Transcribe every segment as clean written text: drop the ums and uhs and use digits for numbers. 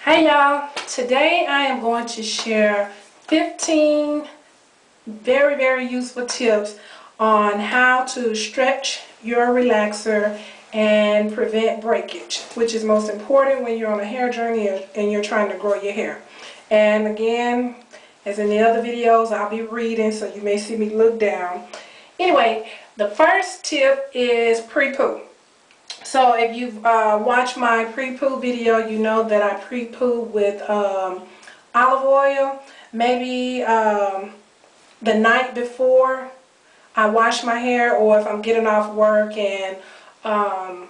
Hey y'all, today I am going to share 15 very useful tips on how to stretch your relaxer and prevent breakage, which is most important when you're on a hair journey and you're trying to grow your hair. And again, as in the other videos, I'll be reading, so you may see me look down. Anyway, the first tip is pre-poo. So if you've watched my pre-poo video, you know that I pre-poo with olive oil. Maybe the night before I wash my hair, or if I'm getting off work and I'm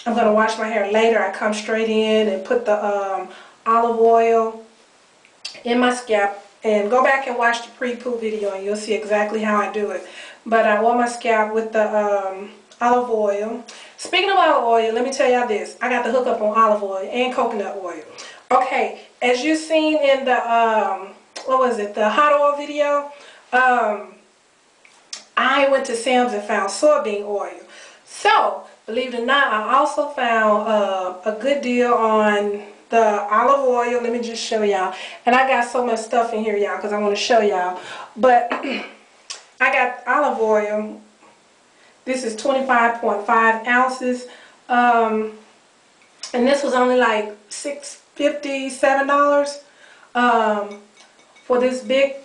going to wash my hair later, I come straight in and put the olive oil in my scalp. And go back and watch the pre-poo video and you'll see exactly how I do it. But I oil my scalp with the olive oil. Speaking of olive oil, let me tell y'all this. I got the hookup on olive oil and coconut oil. Okay, as you've seen in the, the hot oil video, I went to Sam's and found soybean oil. So, believe it or not, I also found a good deal on the olive oil. Let me just show y'all. And I got so much stuff in here, y'all, because I want to show y'all. But I got olive oil. This is 25.5 ounces. And this was only like $6.50, $7 for this big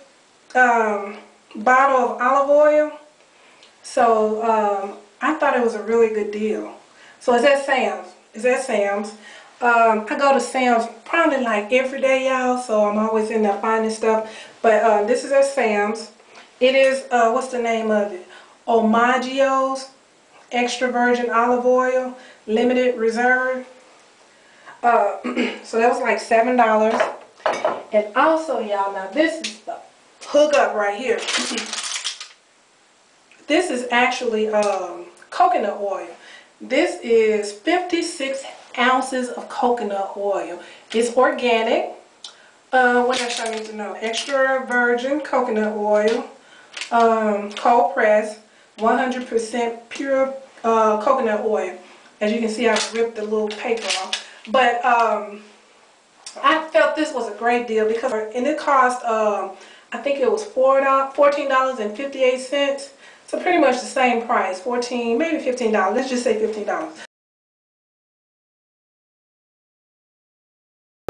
bottle of olive oil. So I thought it was a really good deal. So it's at Sam's. It's at Sam's. I go to Sam's probably like every day, y'all, so I'm always in there finding stuff. But this is at Sam's. It is, what's the name of it? Omagio's extra virgin olive oil, limited reserve. So that was like $7. And also, y'all, now this is the hookup right here. This is actually coconut oil. This is 56 ounces of coconut oil. It's organic. What else I need to know? Extra virgin coconut oil, cold pressed, 100% pure coconut oil. As you can see, I ripped the little paper off. But I felt this was a great deal because, and it cost, I think it was $14.58. So pretty much the same price, $14, maybe $15. Let's just say $15.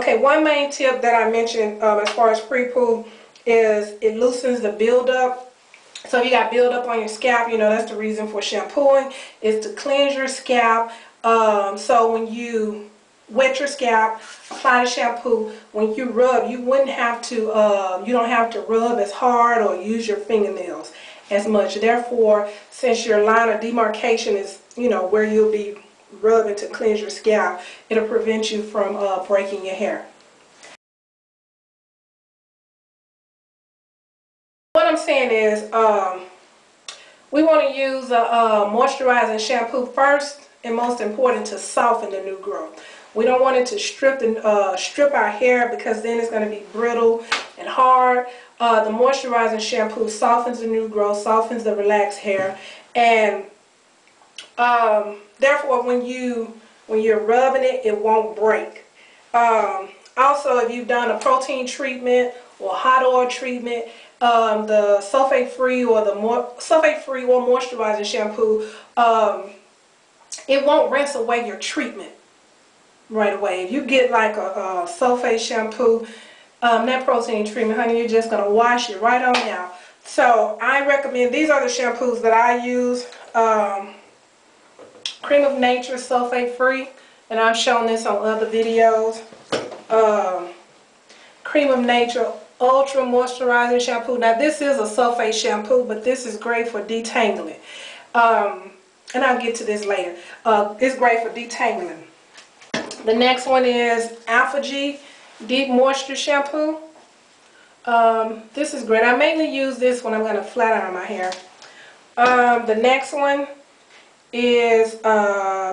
Okay, one main tip that I mentioned as far as pre-poo is it loosens the buildup. So if you got buildup on your scalp, you know that's the reason for shampooing, is to cleanse your scalp. So when you wet your scalp, apply the shampoo, when you rub, you wouldn't have to, you don't have to rub as hard or use your fingernails as much. Therefore, since your line of demarcation is, you know, where you'll be rubbing to cleanse your scalp, it'll prevent you from breaking your hair. What I'm saying is, we want to use a moisturizing shampoo first, and most important, to soften the new growth. We don't want it to strip our hair, because then it's going to be brittle and hard. The moisturizing shampoo softens the new growth, softens the relaxed hair, and therefore when you're rubbing it, it won't break. Also, if you've done a protein treatment or hot oil treatment, the sulfate-free or sulfate-free or moisturizing shampoo, it won't rinse away your treatment right away. If you get like a sulfate shampoo, that protein treatment, honey, you're just going to wash it right on out. So I recommend, these are the shampoos that I use. Cream of Nature sulfate free, and I've shown this on other videos. Cream of Nature Ultra Moisturizing Shampoo. Now this is a sulfate shampoo, but this is great for detangling. And I'll get to this later. It's great for detangling. The next one is Alpha G Deep Moisture Shampoo. This is great. I mainly use this when I'm going to flat iron my hair. The next one is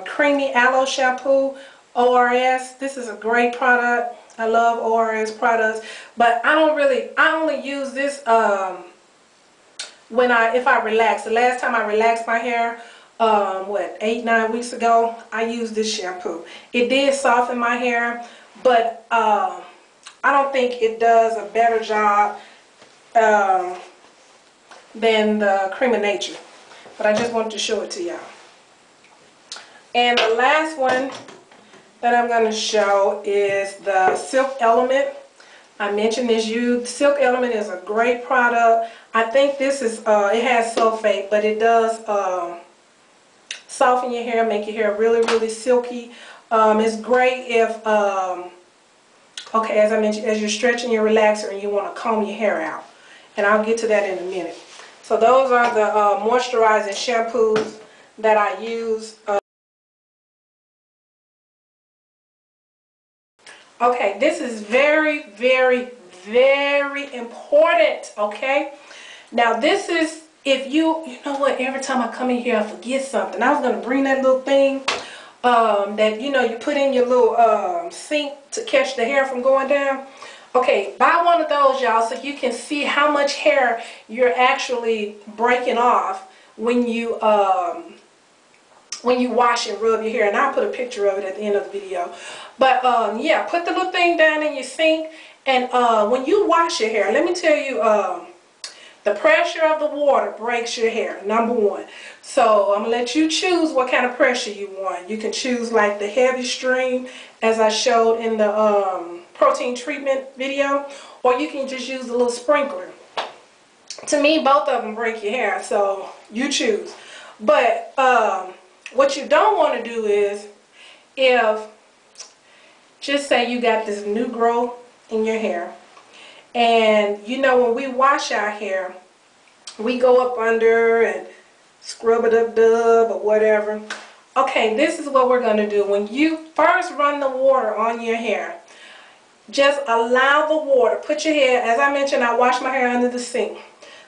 Creamy Aloe Shampoo, ORS. This is a great product. I love ORS products, but I only use this if I relax. The last time I relaxed my hair, 8-9 weeks ago, I used this shampoo. It did soften my hair, but I don't think it does a better job than the Cream of Nature. But I just wanted to show it to y'all. And the last one that I'm going to show is the Silk Element. I mentioned this. Silk Element is a great product. I think this is, it has sulfate, but it does soften your hair, make your hair really, really silky. It's great if, okay, as I mentioned, as you're stretching your relaxer and you want to comb your hair out. And I'll get to that in a minute. So those are the moisturizing shampoos that I use. Okay, this is very, very, very important, okay? Now this is, if you know what, every time I come in here I forget something. I was going to bring that little thing that, you know, you put in your little sink to catch the hair from going down. Okay, buy one of those, y'all, so you can see how much hair you're actually breaking off when you wash and rub your hair. And I'll put a picture of it at the end of the video. But yeah, put the little thing down in your sink, and when you wash your hair, let me tell you, the pressure of the water breaks your hair, number one. So I'm going to let you choose what kind of pressure you want. You can choose like the heavy stream, as I showed in the protein treatment video, or you can just use a little sprinkler. To me, both of them break your hair, so you choose. But what you don't want to do is, if, just say you got this new growth in your hair, and you know when we wash our hair, we go up under and scrub it up dub or whatever. Okay, this is what we're going to do. When you first run the water on your hair, just allow the water, put your hair, as I mentioned, I wash my hair under the sink.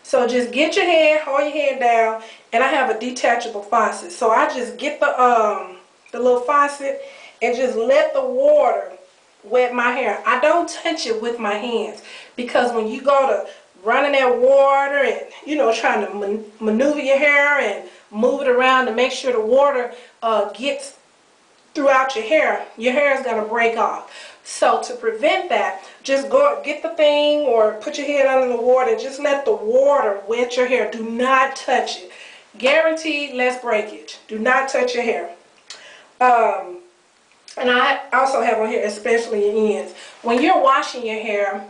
So just get your head, hold your head down, and I have a detachable faucet. So I just get the little faucet and just let the water wet my hair. I don't touch it with my hands, because when you go to running that water and, you know, trying to maneuver your hair and move it around to make sure the water gets throughout your hair is going to break off. So to prevent that, just go get the thing or put your head under the water and just let the water wet your hair. Do not touch it. Guaranteed less breakage. Do not touch your hair. And I also have on here, especially your ends. When you're washing your hair,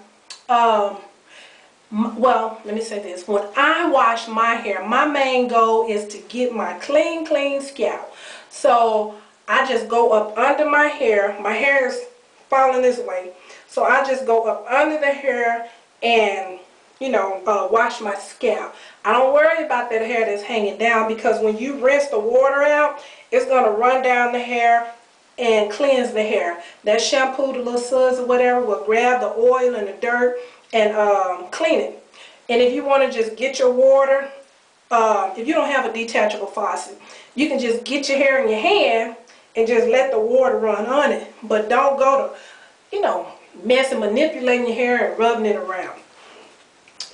well, let me say this. When I wash my hair, my main goal is to get my clean scalp. So I just go up under my hair. My hair is falling this way. So I just go up under the hair and, you know, wash my scalp. I don't worry about that hair that's hanging down, because when you rinse the water out, it's going to run down the hair and cleanse the hair. That shampoo, the little suds or whatever, will grab the oil and the dirt and clean it. And if you want to just get your water, if you don't have a detachable faucet, you can just get your hair in your hand and just let the water run on it. But don't go to, you know, messing, manipulating your hair and rubbing it around.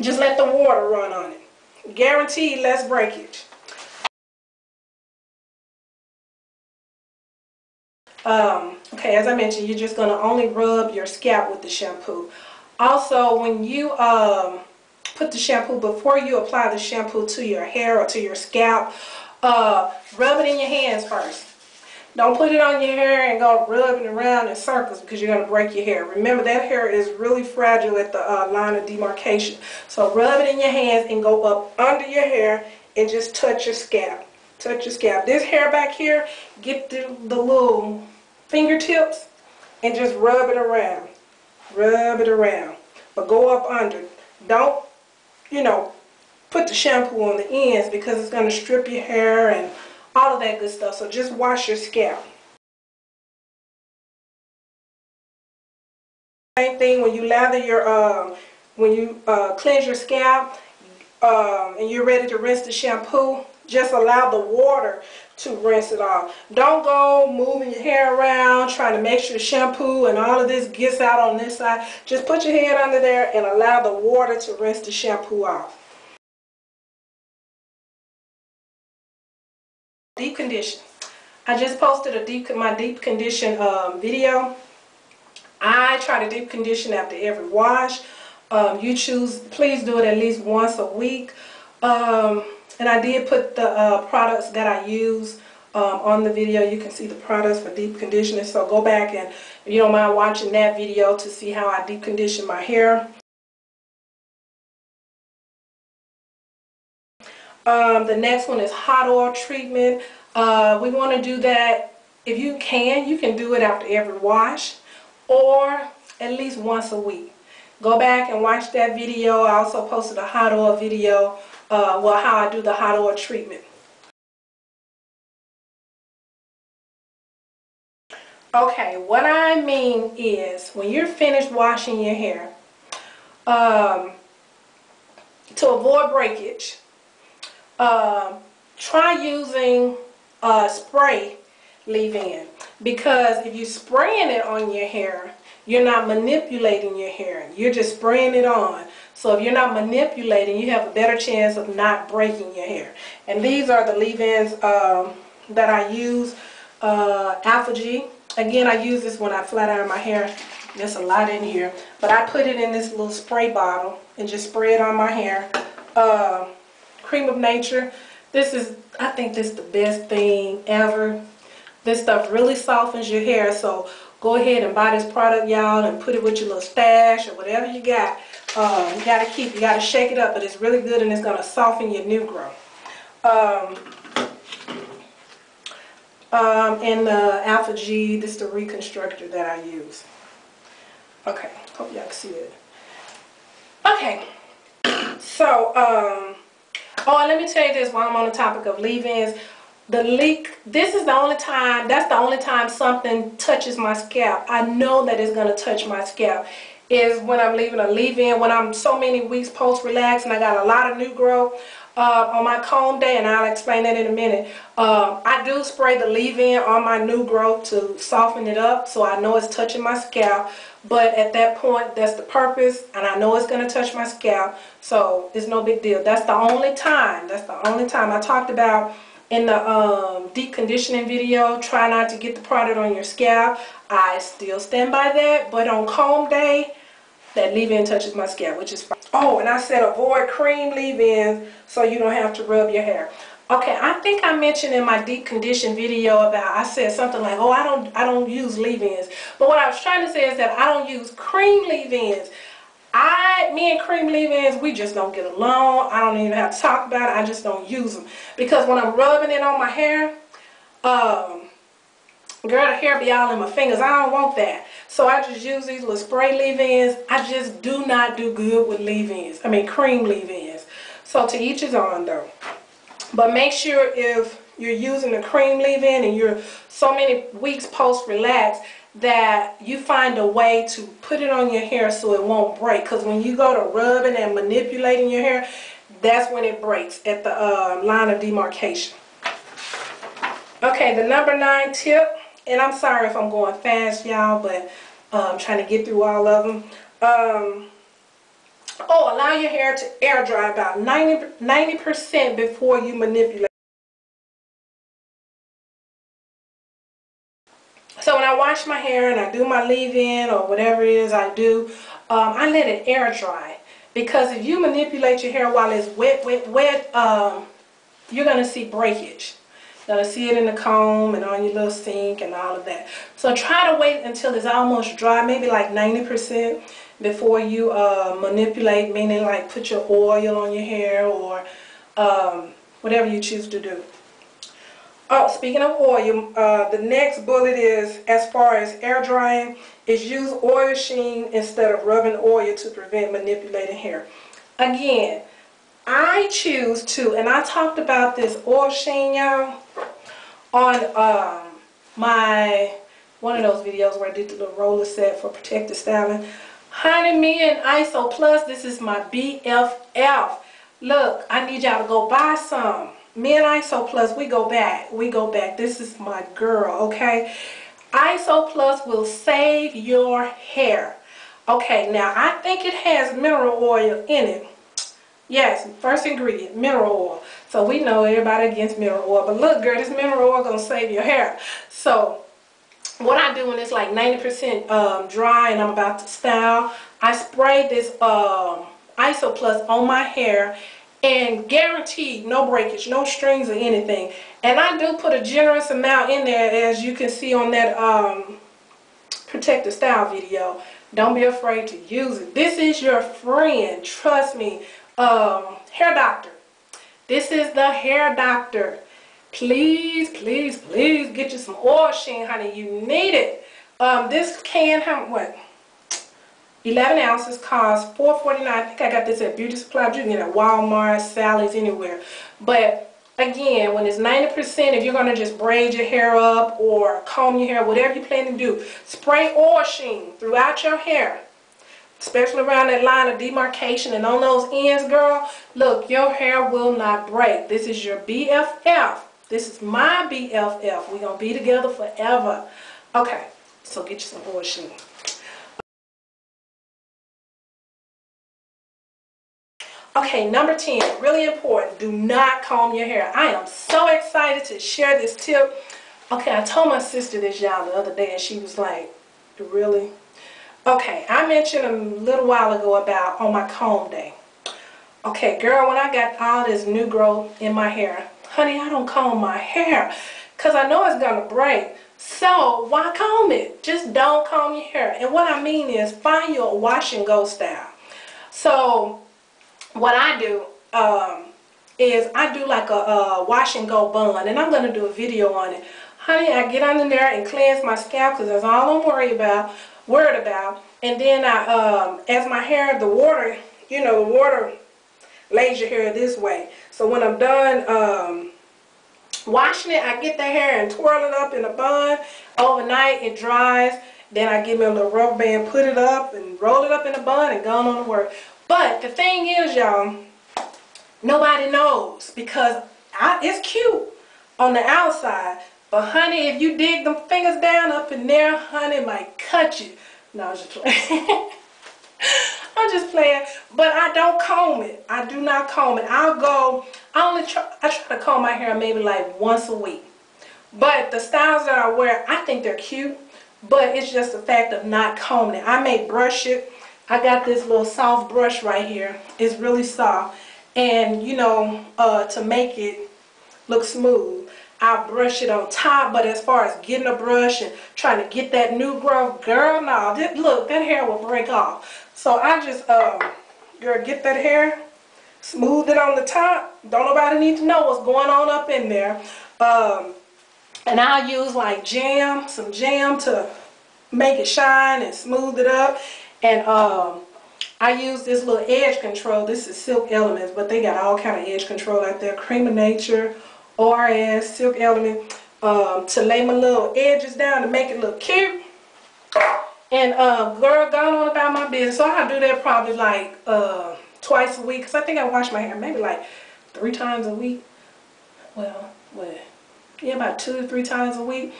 Just let the water run on it. Guaranteed less breakage. Okay, as I mentioned, you're just going to only rub your scalp with the shampoo. Also, when you put the shampoo, before you apply the shampoo to your hair or to your scalp, rub it in your hands first. Don't put it on your hair and go rubbing around in circles, because you're going to break your hair. Remember, that hair is really fragile at the line of demarcation. So rub it in your hands and go up under your hair and just touch your scalp. Touch your scalp. This hair back here, get the little fingertips and just rub it around. Rub it around. But go up under. Don't, you know, put the shampoo on the ends, because it's going to strip your hair and all of that good stuff. So just wash your scalp. Same thing when you lather your, when you cleanse your scalp and you're ready to rinse the shampoo, just allow the water to rinse it off. Don't go moving your hair around trying to make sure shampoo and all of this gets out on this side. Just put your head under there and allow the water to rinse the shampoo off. Deep condition. I just posted my deep condition video. I try to deep condition after every wash. You choose, please do it at least once a week. And I did put the products that I use on the video. You can see the products for deep conditioning. So go back and, if you don't mind watching that video, to see how I deep condition my hair. The next one is hot oil treatment. We want to do that, if you can do it after every wash or at least once a week. Go back and watch that video. I also posted a hot oil video, well, how I do the hot oil treatment. Okay, what I mean is, when you're finished washing your hair, to avoid breakage, try using spray leave-in, because if you're spraying it on your hair, you're not manipulating your hair. You're just spraying it on. So if you're not manipulating, you have a better chance of not breaking your hair. And these are the leave-ins that I use. Alpha G. Again, I use this when I flat iron my hair. There's a lot in here. But I put it in this little spray bottle and just spray it on my hair. Cream of Nature. This is, I think this is the best thing ever. This stuff really softens your hair, so go ahead and buy this product, y'all, and put it with your little stash or whatever you got. You gotta shake it up, but it's really good and it's gonna soften your new growth. And the Alpha G, this is the reconstructor that I use. Okay, hope y'all can see it. Okay, so, oh, and let me tell you this while I'm on the topic of leave-ins. This is the only time, that's the only time something touches my scalp. I know that it's going to touch my scalp, is when I'm leaving a leave-in, when I'm so many weeks post-relax and I got a lot of new growth on my comb day, and I'll explain that in a minute. I do spray the leave-in on my new growth to soften it up, so I know it's touching my scalp. But at that point, that's the purpose, and I know it's going to touch my scalp, so it's no big deal. That's the only time. That's the only time. I talked about in the deep conditioning video, try not to get the product on your scalp. I still stand by that, but on comb day, that leave-in touches my scalp, which is fine. Oh, and I said avoid cream leave-ins so you don't have to rub your hair. Okay, I think I mentioned in my deep condition video about, I said something like, oh, I don't use leave-ins. But what I was trying to say is that I don't use cream leave-ins. Me and cream leave-ins, we just don't get along. I don't even have to talk about it. I just don't use them. Because when I'm rubbing it on my hair, girl, the hair be all in my fingers. I don't want that. So I just use these little spray leave-ins. I just do not do good with leave-ins. I mean cream leave-ins. So to each his own though. But make sure if you're using a cream leave-in and you're so many weeks post-relax, that you find a way to put it on your hair so it won't break. Because when you go to rubbing and manipulating your hair, that's when it breaks, at the line of demarcation. Okay, the number 9 tip, and I'm sorry if I'm going fast, y'all, but I'm trying to get through all of them. Allow your hair to air dry about 90% before you manipulate. So when I wash my hair and I do my leave-in or whatever it is I do, I let it air dry. Because if you manipulate your hair while it's wet, you're going to see breakage. You're going to see it in the comb and on your little sink and all of that. So try to wait until it's almost dry, maybe like 90% before you manipulate, meaning like put your oil on your hair or whatever you choose to do. Oh, speaking of oil, the next bullet is, as far as air drying, is use oil Sheen instead of rubbing oil to prevent manipulating hair. Again, I choose to, and I talked about this oil Sheen, y'all, on one of those videos where I did the little roller set for protective styling. Honey, me and ISO Plus, this is my BFF. Look, I need y'all to go buy some. Me and ISO Plus, we go back. We go back. This is my girl, okay? ISO Plus will save your hair. Okay, now I think it has mineral oil in it. Yes, first ingredient, mineral oil. So we know everybody against mineral oil. But look, girl, this mineral oil gonna save your hair. So what I do when it's like 90% dry and I'm about to style, I spray this Iso Plus on my hair, and guaranteed no breakage, no strings or anything. And I do put a generous amount in there, as you can see on that Protect the Style video. Don't be afraid to use it. This is your friend, trust me. Hair doctor. This is the hair doctor. Please, please, please get you some oil, Sheen, honey. You need it. This can have what? 11 ounces, costs $4.49. I think I got this at Beauty Supply. You can get it at Walmart, Sally's, anywhere. But again, when it's 90%, if you're going to just braid your hair up or comb your hair, whatever you plan to do, spray oil, Sheen, throughout your hair. Especially around that line of demarcation and on those ends, girl. Look, your hair will not break. This is your BFF. This is my BFF. We're going to be together forever. Okay, so get you some oil, Sheen. Okay, number 10, really important. Do not comb your hair. I am so excited to share this tip. Okay, I told my sister this, y'all, the other day, and she was like, really? Okay, I mentioned a little while ago about on my comb day. Okay, girl, when I got all this new growth in my hair, honey, I don't comb my hair because I know it's going to break. So, why comb it? Just don't comb your hair. And what I mean is, find your wash and go style. So, what I do is I do like a wash and go bun, and I'm going to do a video on it. Honey, I get under there and cleanse my scalp because that's all I'm worried about. And then I, as my hair, the water, you know, the water lays your hair this way. So when I'm done washing it, I get the hair and twirl it up in a bun. Overnight, it dries. Then I give me a little rubber band, put it up and roll it up in a bun and go on to work. But the thing is, y'all, nobody knows because it's cute on the outside. But honey, if you dig them fingers down up in there, honey, it might cut you. No, I'm just playing. I'm just playing. But I don't comb it. I do not comb it. I try to comb my hair maybe like once a week. But the styles that I wear, I think they're cute. But it's just the fact of not combing it. I may brush it. I got this little soft brush right here. It's really soft. And, you know, to make it look smooth, I brush it on top. But as far as getting a brush and trying to get that new growth, girl, no. Look, that hair will break off. So I just, girl, get that hair, smooth it on the top. Don't nobody need to know what's going on up in there. And I'll use like some jam to make it shine and smooth it up. And I use this little edge control. This is Silk Elements, but they got all kind of edge control out there. Cream of Nature, ORS, Silk Element, to lay my little edges down to make it look cute. And girl, going on about my business. So I do that probably like twice a week, because I think I wash my hair maybe like 3 times a week. Well, yeah, about 2 to 3 times a week.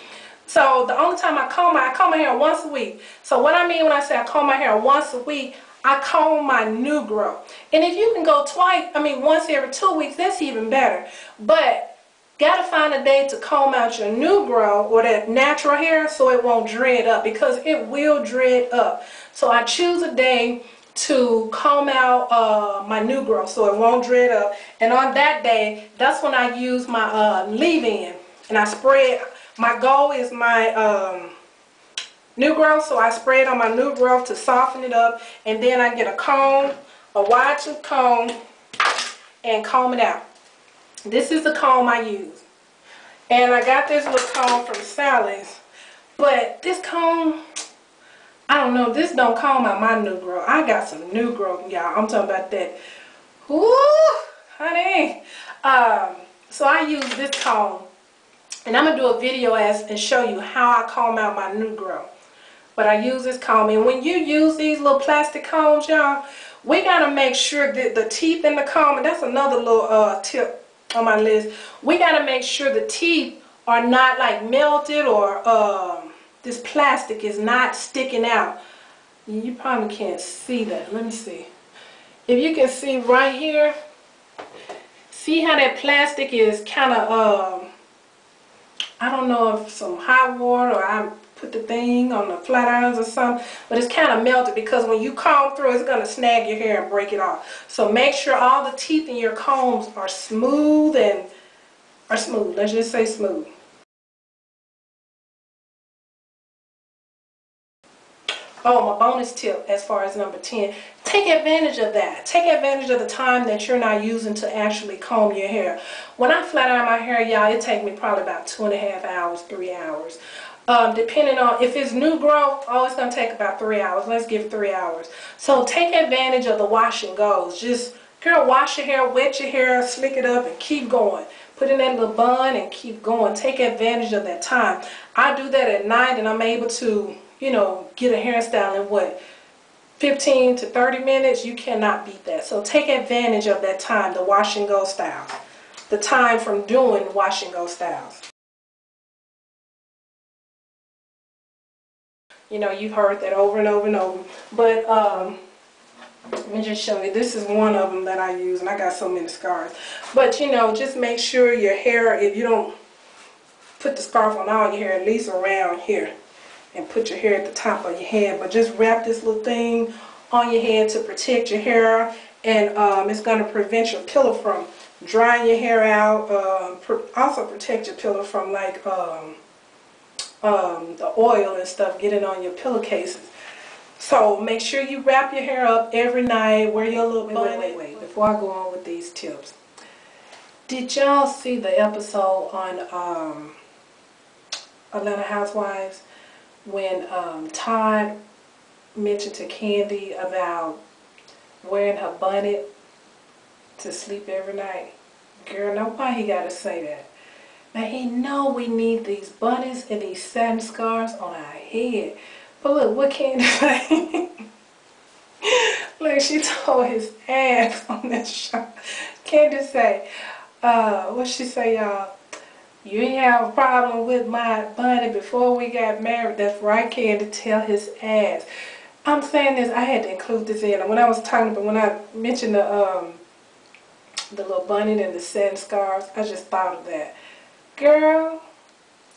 So the only time I comb my hair once a week. So what I mean when I say I comb my hair once a week, I comb my new growth. And if you can go once every 2 weeks, that's even better. But gotta find a day to comb out your new growth or that natural hair so it won't dread up, because it will dread up. So I choose a day to comb out my new growth so it won't dread up. And on that day, that's when I use my leave-in. And I spray it. My goal is my new growth, so I spray it on my new growth to soften it up, and then I get a comb, a wide tooth comb, and comb it out. This is the comb I use. And I got this little comb from Sally's, but this comb, I don't know, this don't comb out my new growth. I got some new growth, y'all. I'm talking about that. Woo, honey. So I use this comb. And I'm going to do a video and show you how I comb out my new growth. But I use this comb. And when you use these little plastic combs, y'all, we got to make sure that the teeth in the comb, and that's another little tip on my list. We got to make sure the teeth are not like melted, or this plastic is not sticking out. You probably can't see that. Let me see. If you can see right here, see how that plastic is kind of... I don't know if some hot water, or put the thing on the flat irons or something, but it's kind of melted because when you comb through, it's going to snag your hair and break it off. So make sure all the teeth in your combs are smooth let's just say smooth. Oh, my bonus tip as far as number 10, take advantage of that. Take advantage of the time that you're not using to actually comb your hair. When I flat iron my hair, y'all, it takes me probably about 2.5 hours, 3 hours. Depending on if it's new growth, oh, it's going to take about 3 hours. Let's give it 3 hours. So take advantage of the wash and goes. Just, girl, wash your hair, wet your hair, slick it up, and keep going. Put in that little bun and keep going. Take advantage of that time. I do that at night, and I'm able to, you know, get a hairstyle in what, 15 to 30 minutes. You cannot beat that. So take advantage of that time, the wash and go style. The time from doing wash and go styles. You know, you've heard that over and over and over. But let me just show you. This is one of them that I use, and I got so many scars. But, you know, just make sure your hair, if you don't put the scarf on all your hair, at least around here. And put your hair at the top of your head. But just wrap this little thing on your head to protect your hair. And it's going to prevent your pillow from drying your hair out. Also protect your pillow from like the oil and stuff getting on your pillowcases. So make sure you wrap your hair up every night. Wear your little bun. Wait. Before I go on with these tips, did y'all see the episode on Atlanta Housewives when Todd mentioned to Candy about wearing her bonnet to sleep every night? Girl, now why he gotta say that? Now he know we need these bonnets and these satin scarves on our head. But look, what Candy say? Look, she told his ass on that show. Candy say, what she say, y'all? You ain't have a problem with my bonnet before we got married. That's right, Candy. Tell his ass. I'm saying this, I had to include this in. When I was talking about, when I mentioned the little bonnet and the satin scarves, I just thought of that. Girl,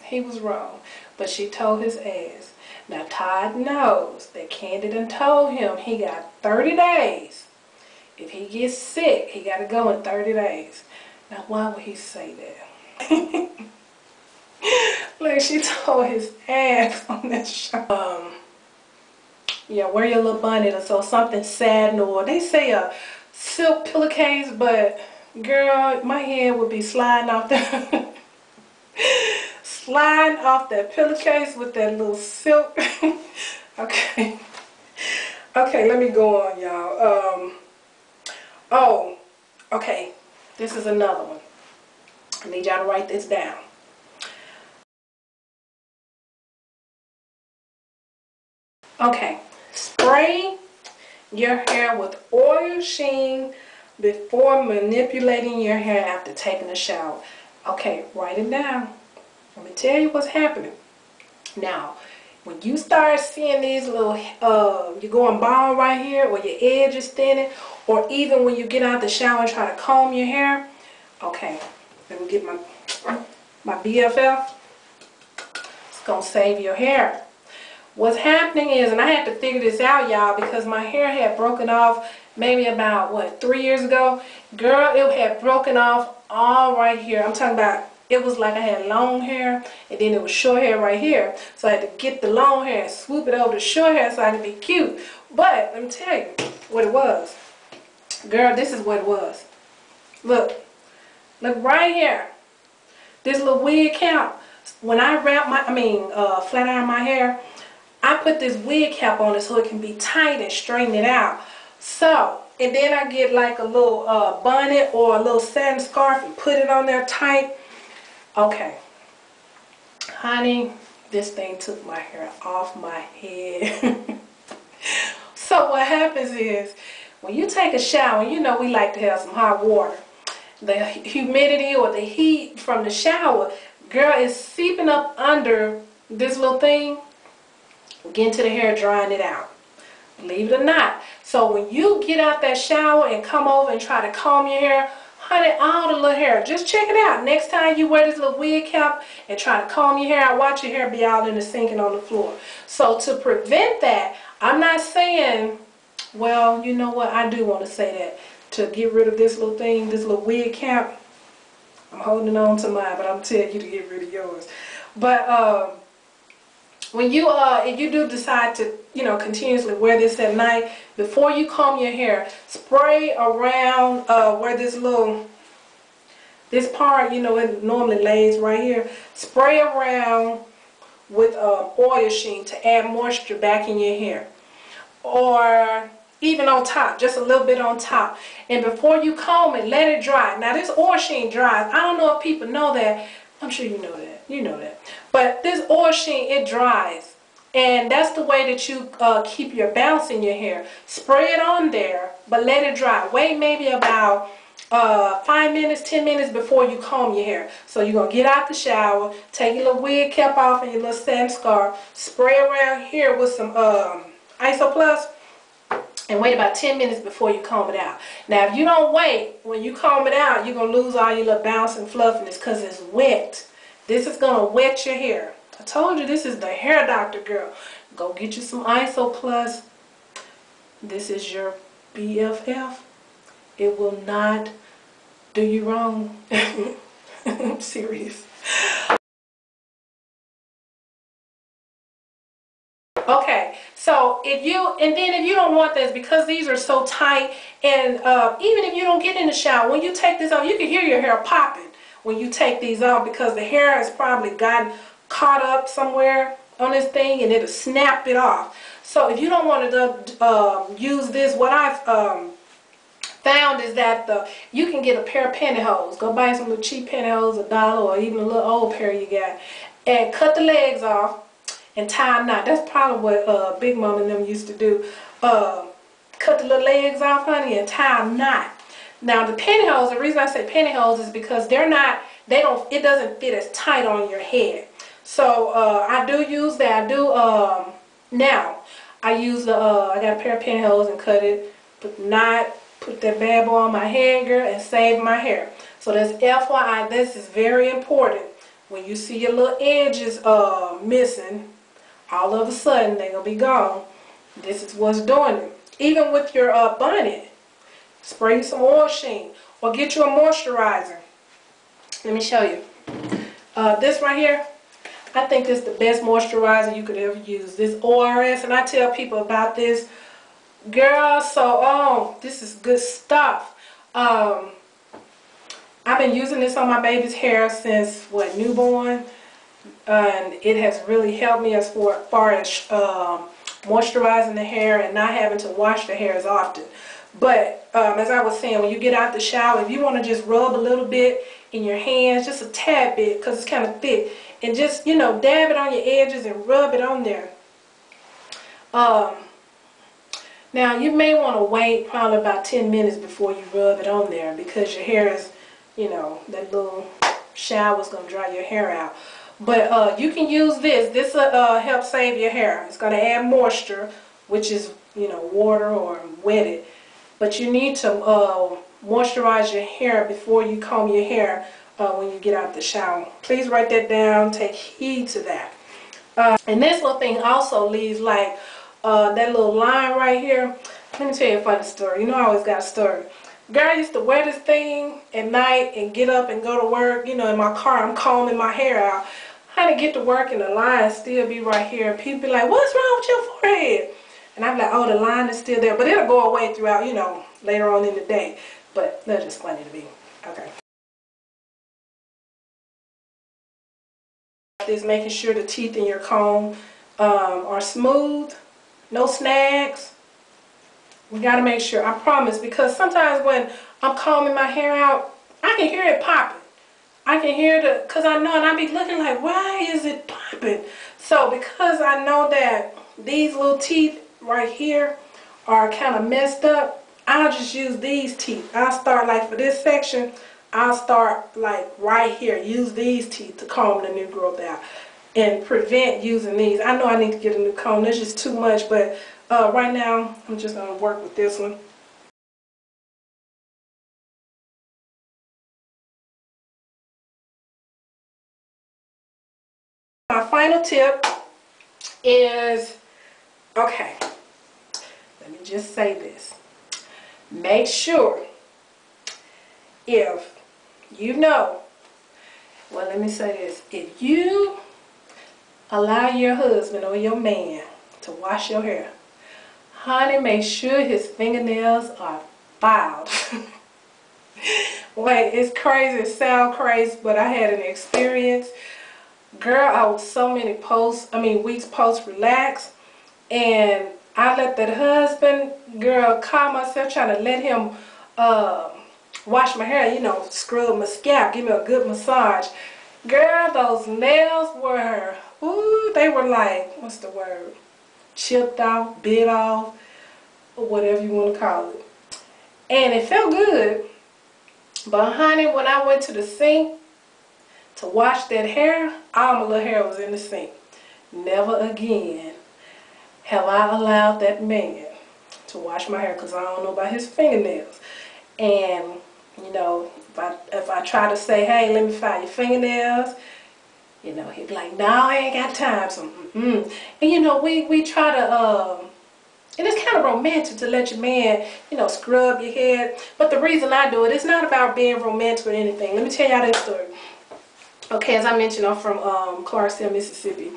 he was wrong. But she told his ass. Now Todd knows that Candy done told him he got 30 days. If he gets sick, he got to go in 30 days. Now why would he say that? Like she told his ass on that show. Yeah, wear your little bonnet or so, something satin, or they say a silk pillowcase, but girl, my head would be sliding off the sliding off that pillowcase with that little silk. Okay. Okay, let me go on, y'all. Oh, okay. This is another one. I need y'all to write this down. Okay. Spray your hair with oil Sheen before manipulating your hair after taking a shower. Okay, write it down. Let me tell you what's happening. Now, when you start seeing these little, you're going bald right here, or your edge is thinning, or even when you get out the shower and try to comb your hair, okay, let me get my BFF. It's going to save your hair. What's happening is, and I had to figure this out, y'all, because my hair had broken off maybe about, what, 3 years ago. Girl, it had broken off all right here. I'm talking about, it was like I had long hair, and then it was short hair right here. So I had to get the long hair and swoop it over to short hair so I could be cute. But, let me tell you what it was. Girl, this is what it was. Look. Look right here. This little wig cap. When I wrap flat iron my hair, I put this wig cap on it so it can be tight and straighten it out. So, and then I get like a little bonnet or a little satin scarf and put it on there tight. Okay. Honey, this thing took my hair off my head. So what happens is, when you take a shower, you know we like to have some hot water. The humidity or the heat from the shower, girl, is seeping up under this little thing. Get into the hair, drying it out. Believe it or not. So when you get out that shower and come over and try to comb your hair, Honey, all the little hair. Just check it out. Next time you wear this little wig cap and try to comb your hair out, watch your hair be all in the sink and on the floor. So to prevent that, I'm not saying, well, you know what, I do want to say that. To get rid of this little thing, this little wig cap, I'm holding on to mine, but I'm telling you to get rid of yours. But when you if you do decide to, you know, continuously wear this at night, before you comb your hair, spray around where this part, you know, it normally lays right here. Spray around with oil sheen to add moisture back in your hair, or even on top, just a little bit on top. And before you comb it, let it dry. Now this oil sheen dries. I don't know if people know that. I'm sure you know that. You know that. But this oil sheen, it dries. And that's the way that you keep your bounce in your hair. Spray it on there, but let it dry. Wait maybe about 5 minutes, 10 minutes before you comb your hair. So you're going to get out the shower, take your little wig cap off and your little satin scarf, spray around here with some Iso Plus, and wait about 10 minutes before you comb it out. Now if you don't wait, when you comb it out, you're going to lose all your little bounce and fluffiness because it's wet. This is going to wet your hair. I told you this is the hair doctor, girl. Go get you some Iso Plus. This is your BFF. It will not do you wrong. I'm serious. Okay, so if you don't want this, because these are so tight, and even if you don't get in the shower, when you take this off, you can hear your hair popping when you take these off, because the hair has probably gotten caught up somewhere on this thing and it'll snap it off. So if you don't want to use this, what I've found is that you can get a pair of pantyhose. Go buy some little cheap pantyhose, $1, or even a little old pair you got, and cut the legs off and tie a knot. That's probably what Big Mom and them used to do. Cut the little legs off, honey, and tie a knot. Now the pantyhose, the reason I say pantyhose is because it doesn't fit as tight on your head. So I do use that. I do now. I use I got a pair of pantyhose and cut it, put the knot, put that bad boy on my head, girl, and save my hair. So that's FYI. This is very important. When you see your little edges missing, all of a sudden they're gonna be gone. This is what's doing it. Even with your bonnet, spray some oil sheen, or get you a moisturizer. Let me show you. This right here, I think this is the best moisturizer you could ever use. This ORS, and I tell people about this, girl. So this is good stuff. I've been using this on my baby's hair since what, newborn, and it has really helped me as far as moisturizing the hair and not having to wash the hair as often. But as I was saying, when you get out the shower, if you want to just rub a little bit in your hands, just a tad bit, because it's kind of thick, and just, you know, dab it on your edges and rub it on there. Now you may want to wait probably about 10 minutes before you rub it on there, because your hair is, you know, that little shower is going to dry your hair out. But you can use this. This will help save your hair. It's going to add moisture, which is, you know, water or wet it. But you need to moisturize your hair before you comb your hair when you get out the shower. Please write that down. Take heed to that. And this little thing also leaves like that little line right here. Let me tell you a funny story. You know I always got a story. Girl, I used to wear this thing at night and get up and go to work. You know, in my car, I'm combing my hair out. I had to get to work and the line still be right here. And people be like, what's wrong with your forehead? And I'm like, oh, the line is still there. But it'll go away throughout, you know, later on in the day. But that's just funny to me. Okay. Is making sure the teeth in your comb are smooth, no snags. We got to make sure, I promise, because sometimes when I'm combing my hair out, I can hear it popping. I can hear because I know, and I be looking like, why is it popping? So because I know that these little teeth right here are kind of messed up, I'll just use these teeth. I'll start like for this section, I'll start like right here, use these teeth to comb the new growth out and prevent using these. I know I need to get a new comb. There's just too much, but right now I'm just going to work with this one. My final tip is, okay, let me just say this. Make sure if you know, well, let me say this. If you allow your husband or your man to wash your hair, honey, make sure his fingernails are filed. Wait, it's crazy, it sounds crazy, but I had an experience. Girl, I was so many weeks post relax, and I let that husband, girl, call myself trying to let him wash my hair, you know, scrub my scalp, give me a good massage. Girl, those nails were, ooh, they were like, what's the word? Chipped off, bit off, or whatever you want to call it. And it felt good. But honey, when I went to the sink to wash that hair, all my little hair was in the sink. Never again have I allowed that man to wash my hair, because I don't know about his fingernails. And, you know, if I try to say, hey, let me file your fingernails, you know, he'd be like, no, I ain't got time. So, And, you know, we try to, and it's kind of romantic to let your man, you know, scrub your head. But the reason I do it, it's not about being romantic or anything. Let me tell y'all this story. Okay, as I mentioned, I'm from Clarksdale, Mississippi.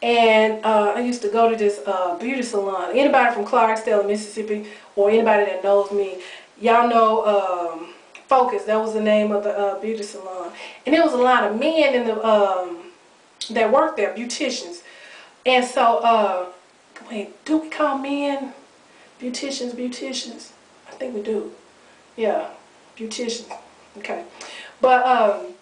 And I used to go to this beauty salon. Anybody from Clarksdale, Mississippi, or anybody that knows me, y'all know Focus. That was the name of the beauty salon. And there was a lot of men in the that worked there, beauticians. And so, wait, do we call men beauticians? I think we do. Yeah, beauticians. Okay. But,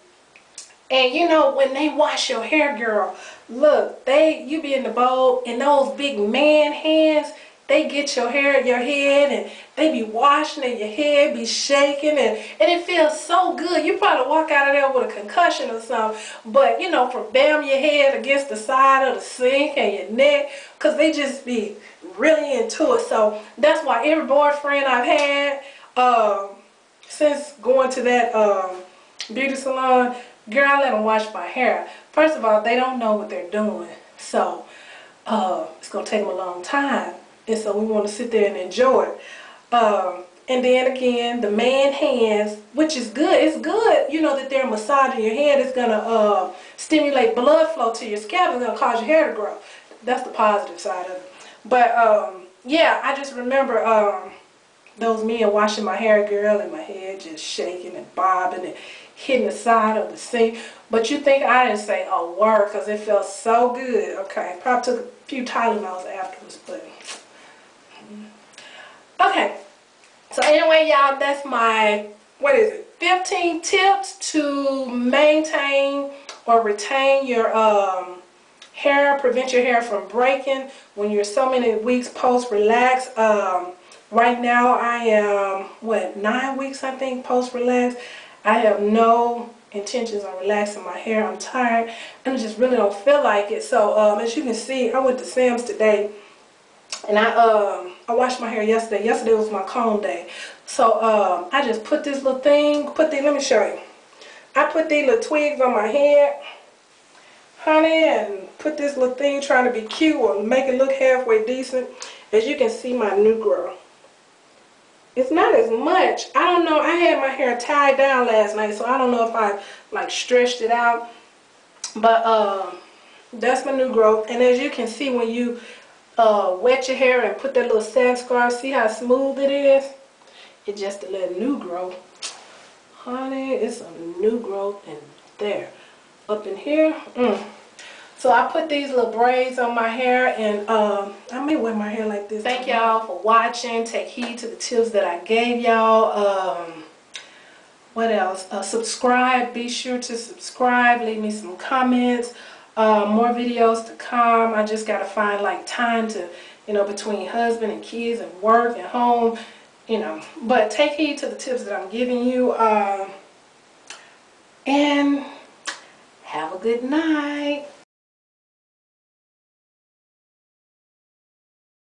and you know, when they wash your hair, girl, look, you be in the bowl, and those big man hands, they get your hair at your head, and they be washing it, your head be shaking, and it feels so good. You probably walk out of there with a concussion or something, but you know, from bam your head against the side of the sink and your neck, because they just be really into it. So that's why every boyfriend I've had, since going to that beauty salon, girl, I let them wash my hair. First of all, they don't know what they're doing, so it's going to take them a long time. And so we want to sit there and enjoy it. And then again, the man hands, which is good. It's good, you know, that they're massaging your head. It's going to stimulate blood flow to your scalp. It's going to cause your hair to grow. That's the positive side of it. But, yeah, I just remember those men washing my hair, girl, and my head just shaking and bobbing and hitting the side of the sink. But you think I didn't say a word because it felt so good. Okay, probably took a few Tylenols afterwards, but... Okay, so anyway, y'all, that's my, 15 tips to maintain or retain your hair, prevent your hair from breaking when you're so many weeks post-relax. Right now, I am, 9 weeks, I think, post-relax. I have no intentions on relaxing my hair. I'm tired, and I just really don't feel like it. So, as you can see, I went to Sam's today. And I washed my hair yesterday. Yesterday was my comb day. So I just put this little thing, let me show you. I put these little twigs on my head, honey, and put this little thing trying to be cute or make it look halfway decent. As you can see, my new growth. It's not as much. I don't know. I had my hair tied down last night, so I don't know if I like stretched it out. But that's my new growth. And as you can see, when you wet your hair and put that little sand scarf, see how smooth it is? It's just a little new growth. Honey, it's a new growth in there. Up in here. So I put these little braids on my hair, and I may wear my hair like this. Thank y'all for watching. Take heed to the tips that I gave y'all. What else? Subscribe. Be sure to subscribe. Leave me some comments. More videos to come. I just gotta find like time to, you know, between husband and kids and work and home, you know. But take heed to the tips that I'm giving you. And have a good night.